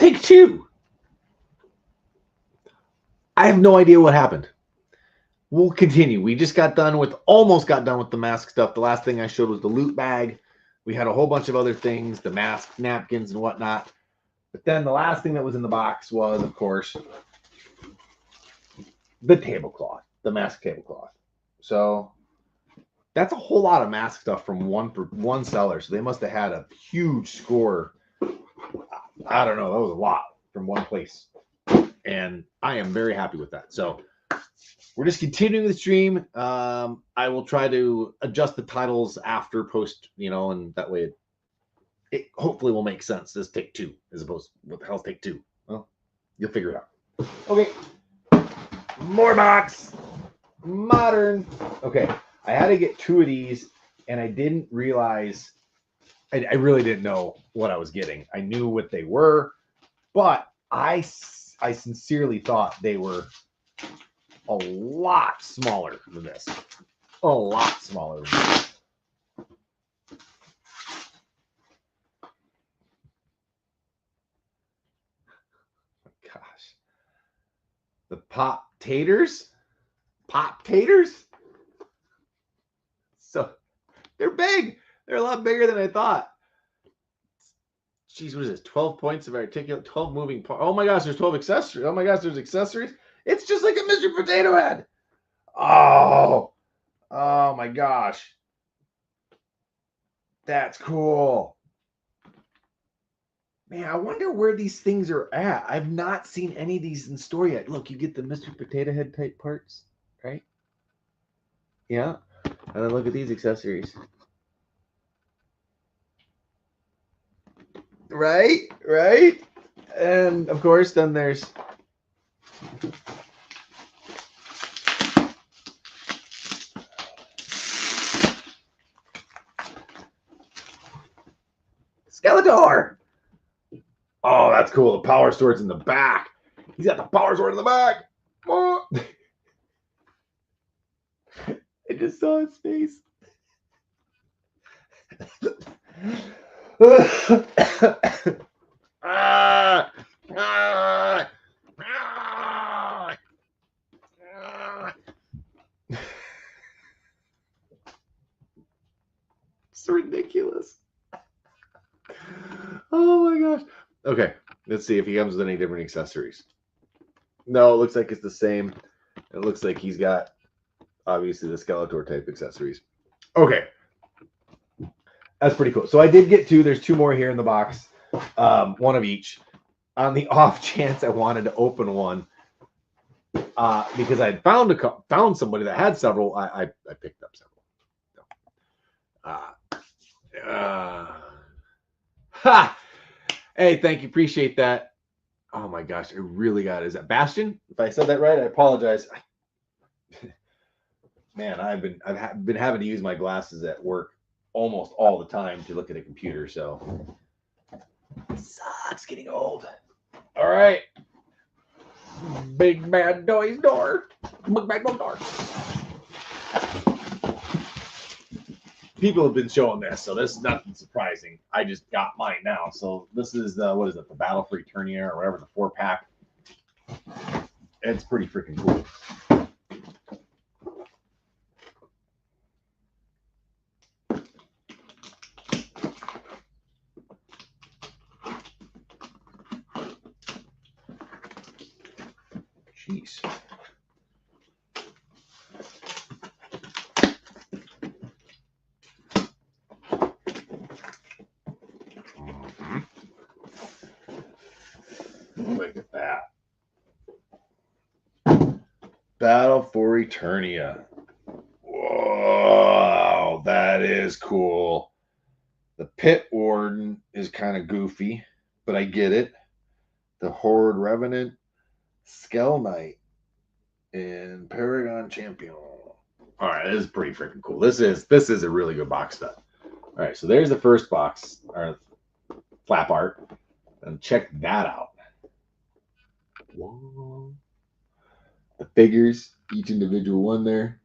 Take two. I have no idea what happened. We'll continue. We just almost got done with the mask stuff. The last thing I showed was the loot bag. We had a whole bunch of other things, the mask, napkins, and whatnot. But then the last thing that was in the box was, of course, the tablecloth, the mask tablecloth. So that's a whole lot of mask stuff from one seller. So they must have had a huge score. I don't know. That was a lot from one place. And I am very happy with that. So we're just continuing the stream. I will try to adjust the titles after post, and that way it hopefully will make sense. This take two as opposed to what the hell's take two? Well, you'll figure it out. Okay. More box. Modern. Okay. I had to get two of these, and I didn't realize, I really didn't know what I was getting. I knew what they were, but I sincerely thought they were a lot smaller than this. A lot smaller than this. Gosh. The pop-taters? Pop-taters? So they're big. They're a lot bigger than I thought. Jeez, what is this? 12 points of articulate, 12 moving parts. Oh my gosh, there's 12 accessories. Oh my gosh, there's accessories. It's just like a Mr. Potato Head. Oh my gosh. That's cool. Man, I wonder where these things are at. I've not seen any of these in store yet. Look, you get the Mr. Potato Head type parts, right? Yeah. And then look at these accessories. Right? And of course, then there's Skeletor. Oh, that's cool. The power sword's in the back. He's got the power sword in the back. Oh. I just saw his face. It's ridiculous. Oh my gosh. Okay, let's see if he comes with any different accessories. No, it looks like it's the same. It looks like he's got, obviously, the Skeletor type accessories. Okay. That's pretty cool. So I did get two. There's two more here in the box. One of each. On the off chance I wanted to open one, because I found somebody that had several, I picked up several. Ha! Hey, thank you. Appreciate that. Oh my gosh, I really got it. Is that Bastion? If I said that right, I apologize. Man, I've been having to use my glasses at work almost all the time to look at a computer, so it sucks getting old. All right. Big bad noise door. Big bad door. People have been showing this, so this is nothing surprising. I just got mine now. So this is what is it? The Battle for Eternia or whatever, the 4-pack. It's pretty freaking cool. Jeez. Look at that. Battle for Eternia. Whoa, that is cool. The Pit Warden is kind of goofy, but I get it. The Horde Revenant, Skell Knight, and Paragon Champion. All right, this is pretty freaking cool. This is a really good box set. All right, so there's the first box, or flap art, and check that out. Whoa. The figures, each individual one there.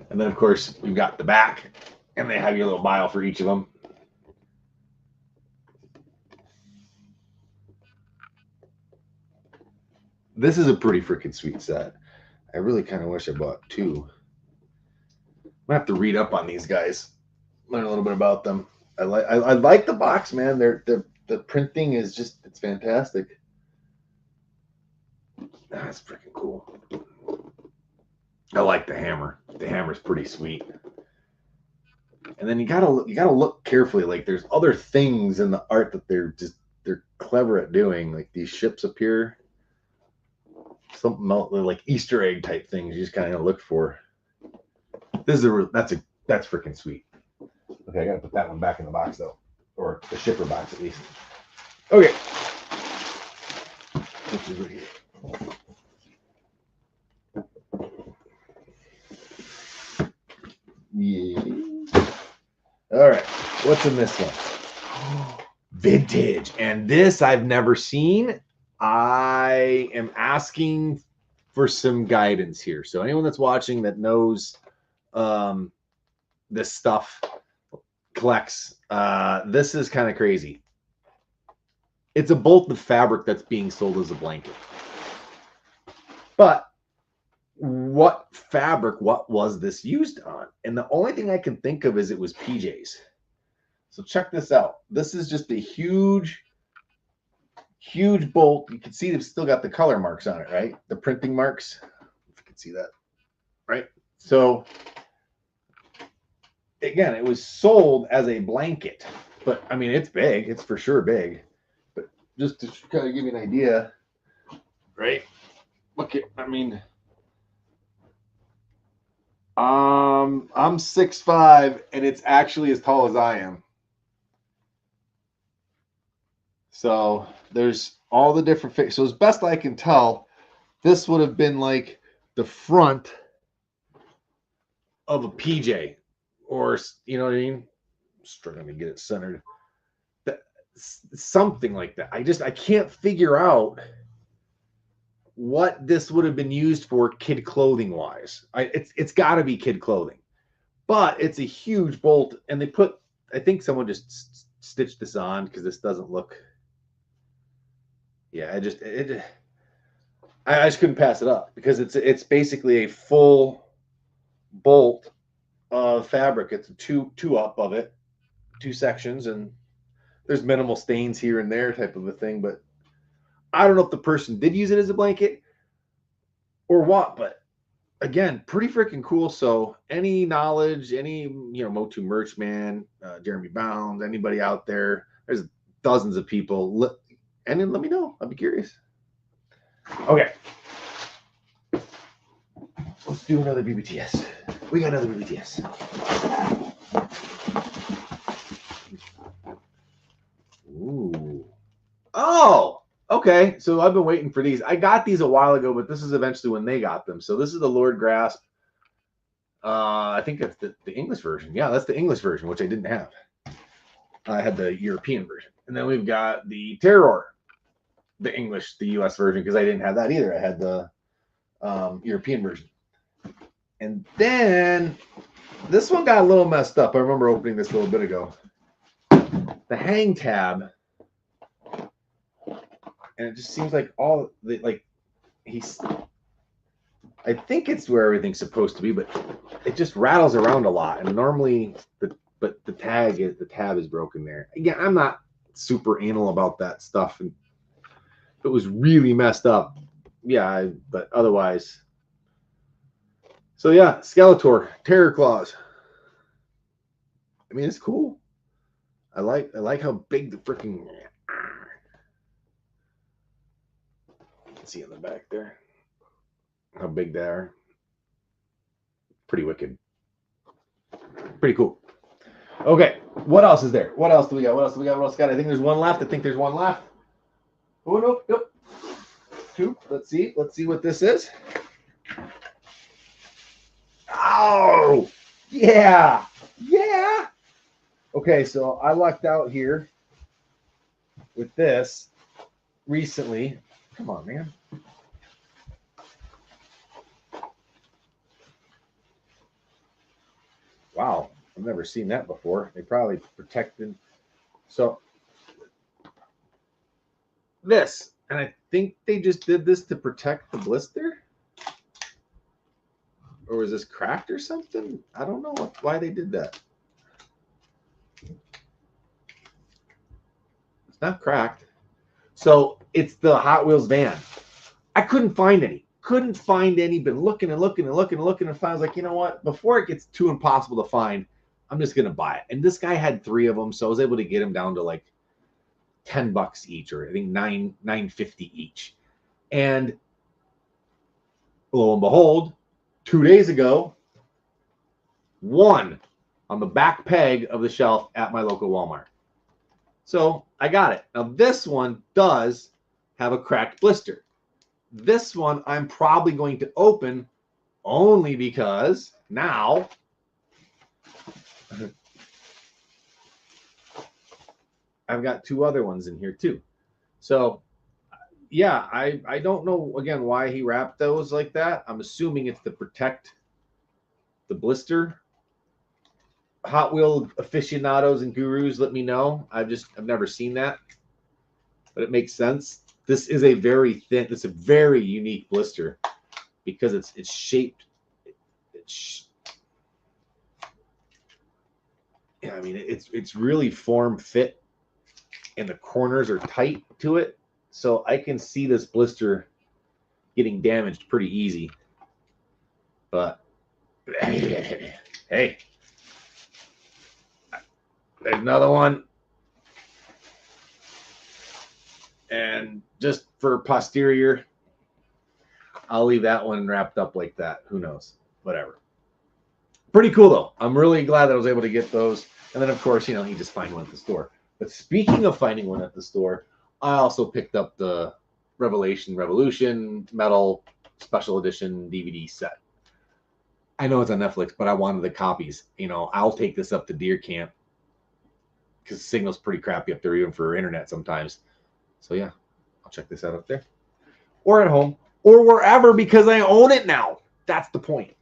And then, of course, we've got the back. And they have your little vial for each of them. This is a pretty freaking sweet set. I really kind of wish I bought two. I'm gonna have to read up on these guys, learn a little bit about them. I like the box, man. The printing is just, it's fantastic. That's freaking cool. I like the hammer. The hammer's pretty sweet. And then you gotta look carefully. Like there's other things in the art that they're clever at doing. Like these ships appear, something like Easter egg type things. You just kind of look for. That's freaking sweet. Okay, I gotta put that one back in the box though, or the shipper box at least. Okay. Which is right here. Yeah. All right. What's in this one? Vintage. And this I've never seen. I am asking for some guidance here. So anyone that's watching that knows this stuff, collects, this is kind of crazy. It's a bolt of fabric that's being sold as a blanket. But what fabric, what was this used on? And the only thing I can think of is it was PJs. So check this out. This is just a huge bolt. You can see they've still got the color marks on it, right? The printing marks. If you can see that, right? So again, it was sold as a blanket, but I mean, it's big. It's for sure big. But just to kind of give you an idea, right? Look at, I mean, I'm 6'5", and it's actually as tall as I am. So there's all the different fixtures. So as best I can tell, this would have been like the front of a PJ, or you know what I mean? I'm struggling to get it centered. Something like that. I can't figure out what this would have been used for kid clothing wise. It's got to be kid clothing, but it's a huge bolt, and they put. I think someone just stitched this on because this doesn't look. Yeah, I just couldn't pass it up because it's basically a full bolt of fabric. It's two up of it, two sections, and there's minimal stains here and there type of a thing. But I don't know if the person did use it as a blanket or what. But again, pretty freaking cool. So any knowledge, any Motu merch man, Jeremy Bounds, anybody out there, there's dozens of people. And then let me know. I'll be curious. Okay. Let's do another BBTS. We got another BBTS. Ooh. Oh, okay. So I've been waiting for these. I got these a while ago, but this is eventually when they got them. So this is the Lord Grasp. I think that's the English version. Yeah, that's the English version, which I didn't have. I had the European version. And then we've got the Terror, the English, the US version, because I didn't have that either. I had the European version. And then this one got a little messed up. I remember opening this a little bit ago. The hang tab, and it just seems like I think it's where everything's supposed to be, but it just rattles around a lot. And normally the tab is broken there. Again, I'm not super anal about that stuff, and if it was really messed up, yeah, but otherwise. So yeah, Skeletor, Terror Claws. I mean, it's cool. I like how big the freaking. See on the back there how big they are. Pretty wicked. Pretty cool. Okay, what else is there? What else do we got? What else do we got? What else got? I think there's one left. Oh nope. Two. Let's see what this is. Oh yeah. Okay, so I lucked out here with this recently. Come on, man. Wow. I've never seen that before. They probably protected. So this, and I think they just did this to protect the blister. Or was this cracked or something? I don't know why they did that. It's not cracked. So it's the Hot Wheels van. I couldn't find any. Couldn't find any. Been looking and looking and looking and looking and I was like, you know what? Before it gets too impossible to find, I'm just gonna buy it. And this guy had 3 of them, so I was able to get them down to like $10 each, or I think $9.50 each. And lo and behold, 2 days ago, one on the back peg of the shelf at my local Walmart. So I got it. Now this one does have a cracked blister. This one I'm probably going to open only because now I've got 2 other ones in here too. So yeah, I don't know again why he wrapped those like that. I'm assuming it's to protect the blister. Hot Wheel aficionados and gurus, let me know. I've never seen that, but it makes sense. This is a very thin. It's a very unique blister because it's shaped. Yeah, I mean it's really form fit, and the corners are tight to it, so I can see this blister getting damaged pretty easy. But hey, there's another one. And just for posterior, I'll leave that one wrapped up like that. Who knows? Whatever. Pretty cool, though. I'm really glad that I was able to get those. And then, of course, you just find one at the store. But speaking of finding one at the store, I also picked up the Revolution Metal Special Edition DVD set. I know it's on Netflix, but I wanted the copies. I'll take this up to deer camp because the signal's pretty crappy up there, even for internet sometimes. So yeah, I'll check this out up there, or at home, or wherever, because I own it now. That's the point.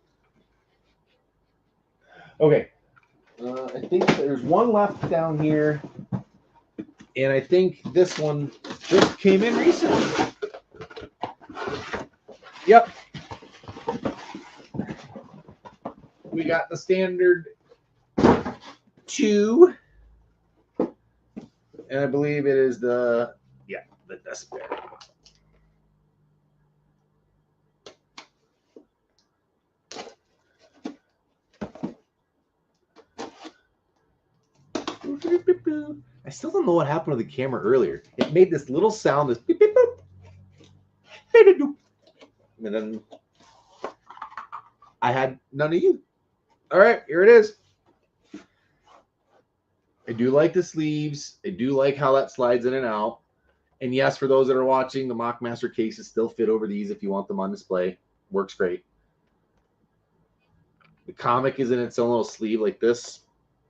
Okay, I think there's one left down here, and I think this one just came in recently. Yep. We got the standard 2, and I believe it is the Despair. I still don't know what happened to the camera earlier. It made this little sound, this beep, beep, boop. And then I had none of you. All right, here it is. I do like the sleeves. I do like how that slides in and out. And yes, for those that are watching, the Mockmaster cases still fit over these if you want them on display. Works great. The comic is in its own little sleeve like this.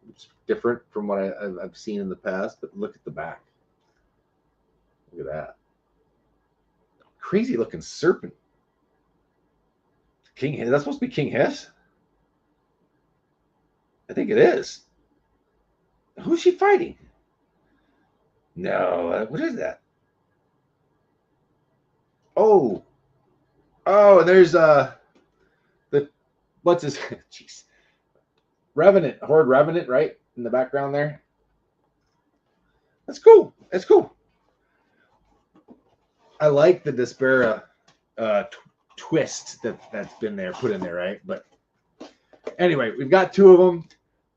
It's different from what I've seen in the past, but look at the back. Look at that. Crazy looking serpent. King, is that supposed to be King Hiss? I think it is. Who's she fighting? No, what is that? Oh, and there's what's his jeez, Revenant, Horde Revenant, right in the background there. That's cool. That's cool. I like the Despera twist that's been there, put in there, right? But anyway, we've got 2 of them.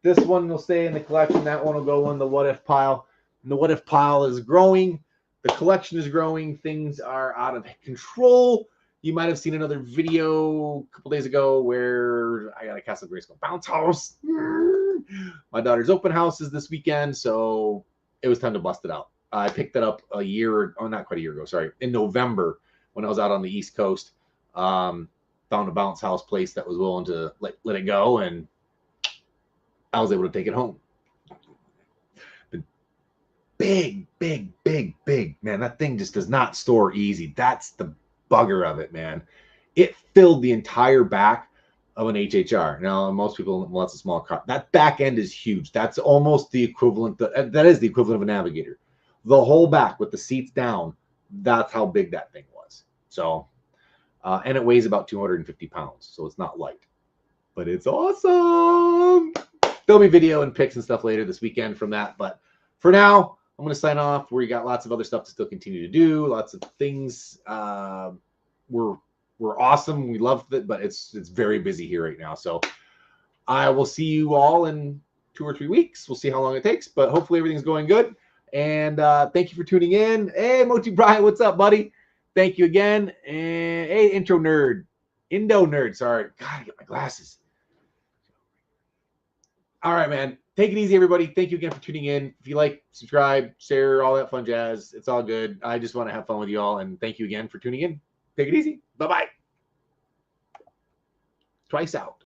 This one will stay in the collection. That one will go in the what if pile. And the what if pile is growing. The collection is growing. Things are out of control. You might have seen another video a couple days ago where I got a Castle Grayskull bounce house. My daughter's open house is this weekend, so it was time to bust it out. I picked it up not quite a year ago, sorry, in November when I was out on the East Coast. Found a bounce house place that was willing to let it go, and I was able to take it home. Big, man. That thing just does not store easy. That's the bugger of it, man. It filled the entire back. of an HHR. Now, most people, well, that's a small car. That back end is huge. That's almost the equivalent. That is the equivalent of a Navigator. The whole back with the seats down, that's how big that thing was. So, and it weighs about 250 pounds. So it's not light, but it's awesome. There'll be video and pics and stuff later this weekend from that. But for now, I'm going to sign off. We got lots of other stuff to still continue to do. Lots of things. We're awesome. We love it, but it's very busy here right now. So I will see you all in 2 or 3 weeks. We'll see how long it takes, but hopefully everything's going good. And thank you for tuning in. Hey, Motu Brian, what's up, buddy? Thank you again. And hey, Indo Nerd. Sorry, gotta get my glasses. All right, man. Take it easy, everybody. Thank you again for tuning in. If you like, subscribe, share, all that fun jazz. It's all good. I just want to have fun with you all, and thank you again for tuning in. Take it easy. Bye-bye. Twice out.